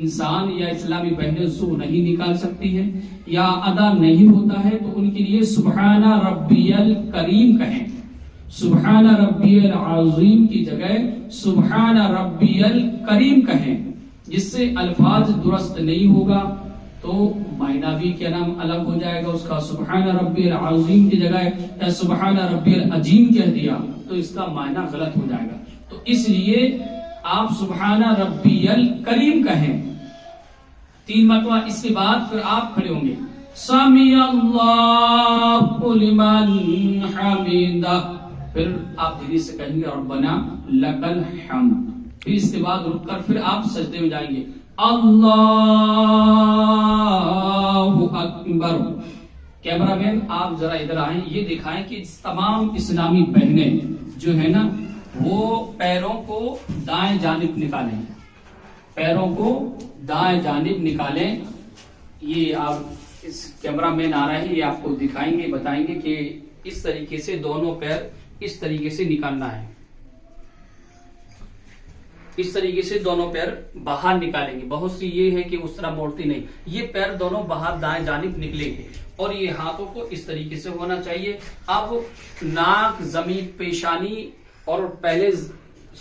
انسان یا اسلامی بہنیں زو نہیں نکال سکتی ہے یا ادا نہیں ہوتا ہے تو ان کے لیے سبحان ربی الکریم کہیں، سبحان ربی العظیم کی جگہ سبحان ربی الکریم کہیں، جس سے الفاظ درست نہیں ہوگا تو معنی بھی کیا نام الگ ہو جائے گا اس کا. سبحان ربی العظیم کی جگہ یا سبحان ربی العظیم کہہ دیا تو اس کا معنی غلط ہو جائے گا. تو اس لیے آپ سبحان ربی الکریم کہیں 3 مرتبہ. اس کے بعد پھر آپ کھڑے ہوں گے سمی اللہ لمن حمیدہ، پھر آپ دھیرے سے کہیں گے ربنا لک الحمد. پھر اس کے بعد رک کر پھر آپ سجدے میں جائیں گے اللہ اکبر. کیمرہ مین آپ ذرا ادھر آئیں، یہ دکھائیں کہ تمام اسلامی بہنیں جو ہے نا وہ پیروں کو دائیں جانب نکالیں، پیروں کو دائیں جانب نکالیں. یہ آپ اس کیمرہ مین آ رہا ہے، یہ آپ کو دکھائیں گے، بتائیں گے کہ اس طریقے سے دونوں پیر اس طریقے سے نکالنا ہے، اس طریقے سے دونوں پیر باہر نکالیں گے. بہت سی یہ ہے کہ اس طرح موڑتی نہیں، یہ پیر دونوں باہر دائیں جانب نکلیں گے اور یہ ہاتھوں کو اس طریقے سے ہونا چاہیے. اب ناک زمین پیشانی، اور پہلے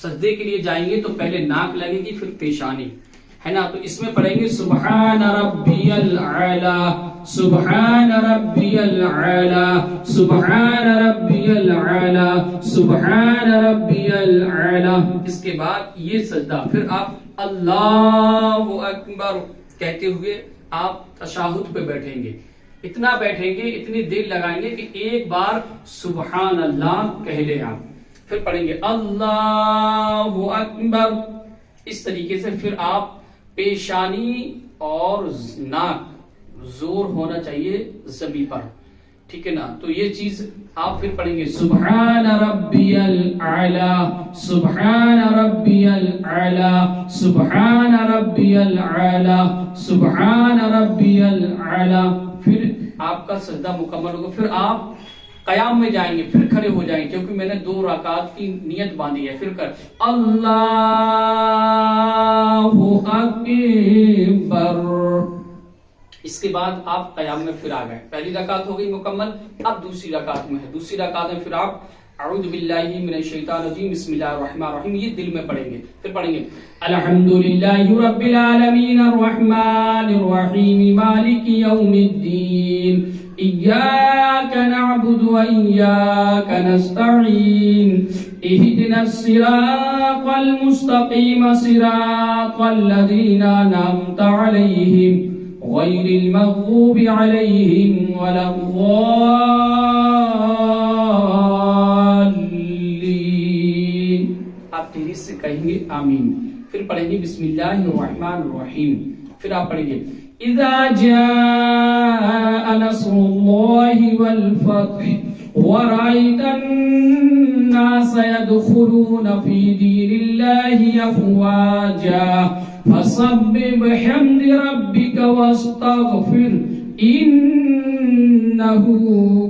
سجدے کے لیے جائیں گے تو پہلے ناک لگے گی پھر پیشانی ہے نا. تو اس میں پڑھیں گے سبحان ربی العلی سبحان ربی العلی سبحان ربی العلی سبحان ربی العلی. اس کے بعد یہ سجدہ، پھر آپ اللہ اکبر کہتے ہوئے آپ تشہد پہ بیٹھیں گے. اتنا بیٹھیں گے، اتنی دیر لگائیں گے کہ ایک بار سبحان اللہ کہہ لیں آپ، پھر پڑھیں گے اللہ اکبر. اس طریقے سے پھر آپ پیشانی اور ناک زور ہونا چاہیے زمین پر، ٹھیک ہے نا. تو یہ چیز آپ پھر پڑھیں گے سبحان ربی العلی سبحان ربی العلی سبحان ربی العلی سبحان ربی العلی. پھر آپ کا سجدہ مکمل ہوگا، پھر آپ قیام میں جائیں گے، پھر کھڑے ہو جائیں گے کیونکہ میں نے 2 رکعات کی نیت باندھی ہے. پھر کر اللہ اکبر. اس کے بعد آپ قیام میں پھر آ گئے. پہلی رکعت ہو گئی مکمل، اب دوسری رکعت میں ہے. دوسری رکعت میں پھر آپ اعوذ باللہ من الشیطان الرجیم بسم اللہ الرحمن الرحیم یہ دل میں پڑھیں گے. پھر پڑھیں گے الحمدللہ رب العالمین الرحمن الرحیم مالک یوم الدین إياك نعبد وإياك نستعين اهدنا الصراط المستقيم صراط الذين أنعمت عليهم غير المغضوب عليهم ولا الضالين. آپ تیزی سے کہیں گے آمین. پھر پڑھیں گے بسم اللہ الرحمن الرحیم. پھر آپ پڑھیں گے اذا جاء نصر الله والفتح ورأيت الناس يدخلون في دين الله أفواجا فسبح بحمد ربك واستغفر إنه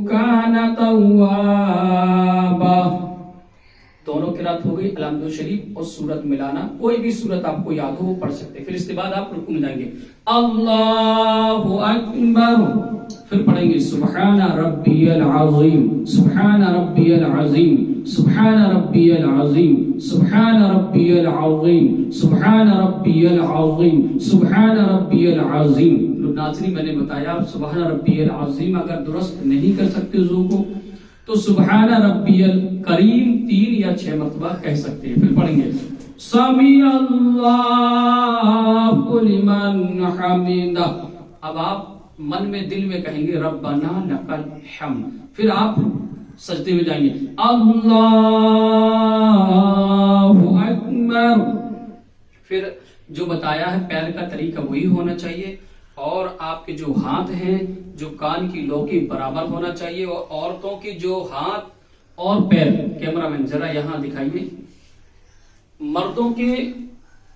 كان توابا. دونوں قرات ہو گئی. الحمد شریف اور سورت ملانا، کوئی بھی سورت آپ کو یاد ہو وہ پڑھ سکتے. پھر اس کے بعد آپ رکوع میں جائیں گے اللہ اکبر. پھر پڑھیں گے سبحان ربی العظیم سبحان ربی العظیم سبحان ربی العظیم سبحان ربی العظیم سبحان ربی العظیم سبحان ربی العظیم. ناظرین میں نے بتایا آپ سبحان ربی العظیم اگر درست نہیں کر سکتے ذو کو تو سبحان ربی الکریم 3 یا 6 مرتبہ کہہ سکتے ہیں. پھر پڑھیں گے سمی اللہ لمن حمیدہ. اب آپ من میں دل میں کہیں گے ربنا لک الحمد. پھر آپ سجدے میں جائیں گے اللہ اکبر. پھر جو بتایا ہے پیر کا طریقہ وہی ہونا چاہیے اور آپ کے جو ہاتھ ہیں جو کان کی لو کے برابر ہونا چاہیے. اور عورتوں کے جو ہاتھ اور پیر، کیمرہ مین ذرا یہاں دکھائیے، مردوں کے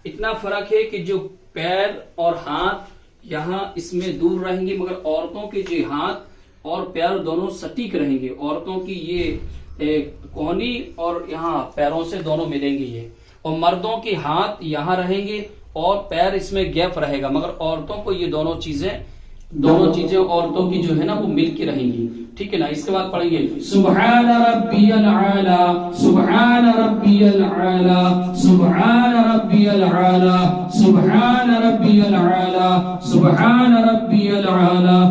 اتنا فرق ہے کہ جو پیر اور ہاتھ یہاں اس میں دور رہیں گے، مگر عورتوں کے جو ہاتھ اور پیر دونوں سٹیک رہیں گے. عورتوں کی یہ کونی اور یہاں پیروں سے دونوں ملیں گے یہ، اور مردوں کے ہاتھ یہاں رہیں گے اور پیر اس میں گیپ رہے گا، مگر عورتوں کو یہ دونوں چیزیں عورتوں کی جو ہے نا وہ مل کے رہیں گی، ٹھیک ہے نا. اس کے بعد پڑھیں گے سبحان ربی العالی سبحان ربی العالی سبحان ربی العالی سبحان ربی العالی سبحان ربی العالی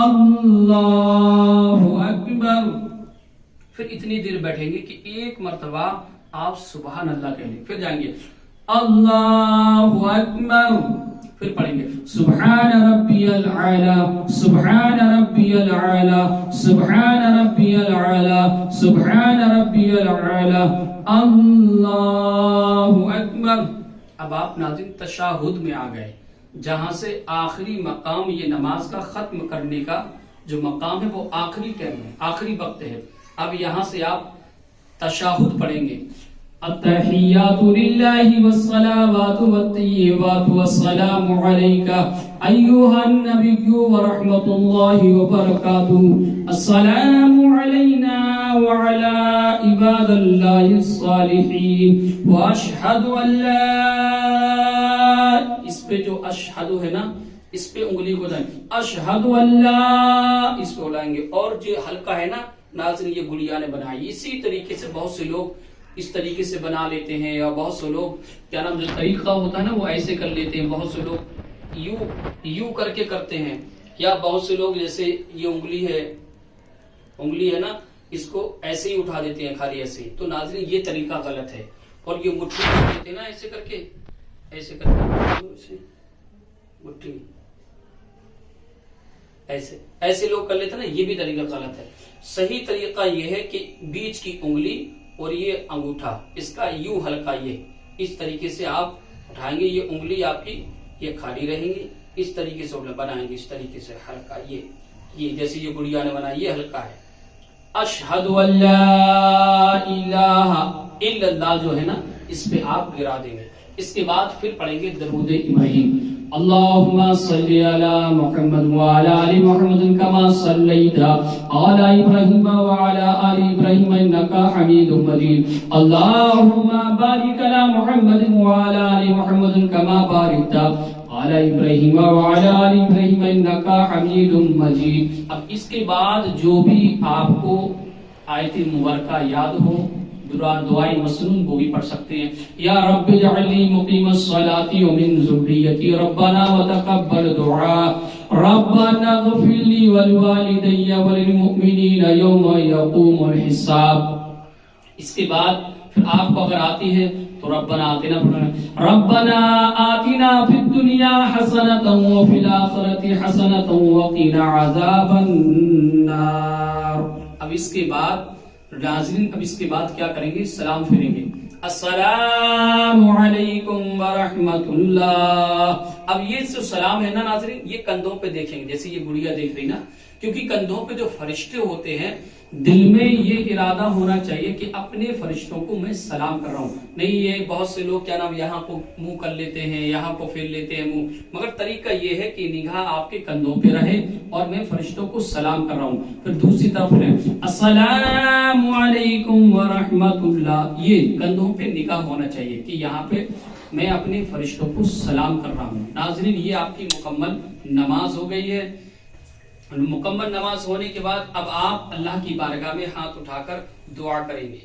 اللہ اکبر. پھر اتنی دیر بیٹھیں گے کہ ایک مرتبہ آپ سبحان اللہ کہہ لیں، پھر جائیں گے اللہ اکبر، پھر پڑھیں گے سبحان ربی العالی سبحان ربی العالی سبحان ربی العالی سبحان ربی العالی اللہ اکبر. اب آپ ناظرین تشہد میں آ گئے، جہاں سے آخری مقام یہ نماز کا ختم کرنے کا جو مقام ہے وہ آخری ٹائم ہے، آخری وقت ہے. اب یہاں سے آپ تشہد پڑھیں گے التحیات للہ والصلوات والطیبات والسلام علیک ایھا النبی ورحمۃ اللہ وبرکاتہ السلام علینا وعلی عباد اللہ الصالحین واشہد ان لا، اس پہ جو اشہد ہے نا اس پہ انگلی کو دائیں، اشہد ان لا اس پہ اڑائیں گے، اور جو ہلکا ہے نا ناظرین یہ گڑیا نے بنائی. اسی طریقے سے بہت سے لوگ اس طریقے سے بنا لیتے ہیں، یا بہت سے لوگ کیا نام جو طریقہ ہوتا ہے نا وہ ایسے کر لیتے ہیں، بہت سے لوگ یوں کر کے کرتے ہیں، یا بہت سے لوگ جیسے یہ انگلی ہے نا اس کو ایسے ہی اٹھا دیتے ہیں خالی ایسے ہی. تو ناظرین یہ طریقہ غلط ہے. اور یہ مٹھی کر دیتے ہیں نا ایسے کر کے مٹھی ایسے لوگ کر لیتے ہیں نا، یہ بھی طریقہ غلط ہے. صحیح طریقہ یہ ہے کہ بیچ کی انگلی اور یہ انگوٹھا اس کا یوں ہلکا یہ اس طریقے سے آپ اٹھائیں گے، یہ انگلی آپ کی یہ خالی رہیں گی، اس طریقے سے بنائیں گے، اس طریقے سے ہلکا یہ جیسے یہ گڑیا نے بنایا یہ ہلکا ہے. اشہد ان لا الہ الا اللہ جو ہے نا اس پہ آپ گرا دیں گے. اس کے بعد پھر پڑھیں گے درود ابراہیم اللهم صل على محمد وعلى آل محمد كما صليت على إبراهيم وعلى آل إبراهيم إنك حميد مجيد اللهم بارك على محمد وعلى آل محمد كما باركت على إبراهيم وعلى آل إبراهيم إنك حميد مجيد. اب اس کے بعد جو بھی آپ کو آیت مبارکہ یاد ہو دعائیں مسنون وہ بھی پڑھ سکتے ہیں. یا رب اجعلنی مقیم الصلاۃ ومن ذریتی ربنا وتقبل دعاء ربنا اغفر لی ولوالدی وللمؤمنین یوم یقوم الحساب. اس کے بعد پھر آپ کو اگر آتی ہے تو ربنا آتنا فی الدنیا حسنۃ وفی الآخرۃ حسنۃ وقنا عذاب النار. اب اس کے بعد ناظرین اب اس کے بعد کیا کریں گے؟ سلام پھیریں گے السلام علیکم ورحمۃ اللہ. اب یہ جو سلام ہے نا ناظرین یہ کندھوں پہ دیکھیں گے، جیسے یہ گڑیا دیکھ رہی نا، کیونکہ کندھوں پہ جو فرشتے ہوتے ہیں دل میں یہ ارادہ ہونا چاہیے کہ اپنے فرشتوں کو میں سلام کر رہا ہوں. نہیں یہ بہت سے لوگ کیا نام یہاں کو منہ کر لیتے ہیں، یہاں کو پھیر لیتے ہیں منہ، مگر طریقہ یہ ہے کہ نگاہ آپ کے کندھوں پہ رہے اور میں فرشتوں کو سلام کر رہا ہوں. پھر دوسری طرف السلام علیکم ورحمۃ اللہ، یہ کندھوں پہ نگاہ ہونا چاہیے کہ یہاں پہ میں اپنے فرشتوں کو سلام کر رہا ہوں. ناظرین یہ آپ کی مکمل نماز ہو گئی ہے. مکمل نماز ہونے کے بعد اب آپ اللہ کی بارگاہ میں ہاتھ اٹھا کر دعا کریں گے.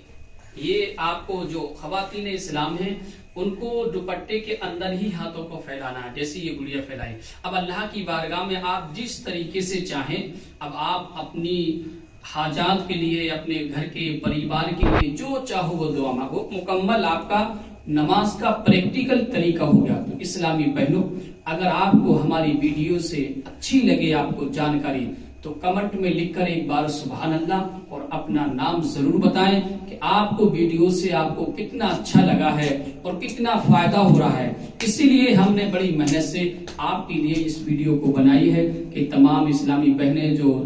یہ آپ کو جو خواتین اسلام ہیں ان کو دوپٹے کے اندر ہی ہاتھوں کو پھیلانا ہے، جیسے یہ گڑیا پھیلائیں. اب اللہ کی بارگاہ میں آپ جس طریقے سے چاہیں اب آپ اپنی حاجات کے لیے، اپنے گھر کے پریوار کے لیے جو چاہو وہ دعا مانگو. مکمل آپ کا نماز کا پریکٹیکل طریقہ ہو گیا. تو اسلامی بہنوں اگر آپ کو ہماری ویڈیو سے اچھی لگے آپ کو جانکاری تو کمنٹ میں لکھ کر ایک بار سبحان اللہ اور اپنا نام ضرور بتائیں کہ آپ کو ویڈیو سے آپ کو کتنا اچھا لگا ہے اور کتنا فائدہ ہو رہا ہے. اسی لیے ہم نے بڑی محنت سے آپ کے لیے اس ویڈیو کو بنائی ہے کہ تمام اسلامی بہنیں جو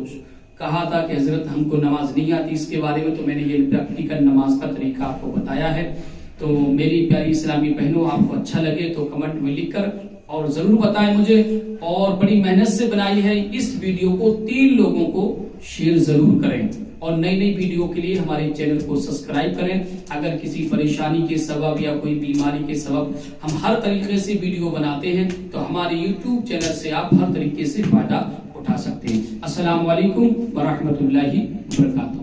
کہا تھا کہ حضرت ہم کو نماز نہیں آتی اس کے بارے میں، تو میں نے یہ پریکٹیکل نماز کا طریقہ آپ کو بتایا ہے. تو میری پیاری اسلامی بہنوں آپ کو اچھا لگے تو کمنٹ میں لکھ کر اور ضرور بتائیں مجھے. اور بڑی محنت سے بنائی ہے اس ویڈیو کو 3 لوگوں کو شیئر ضرور کریں اور نئی نئی ویڈیو کے لیے ہمارے چینل کو سبسکرائب کریں۔ اگر کسی پریشانی کے سبب یا کوئی بیماری کے سبب ہم ہر طریقے سے ویڈیو بناتے ہیں تو ہمارے یوٹیوب چینل سے آپ ہر طریقے سے فائدہ اٹھا سکتے ہیں۔ السلام علیکم ورحمۃ اللہ وبرکاتہ۔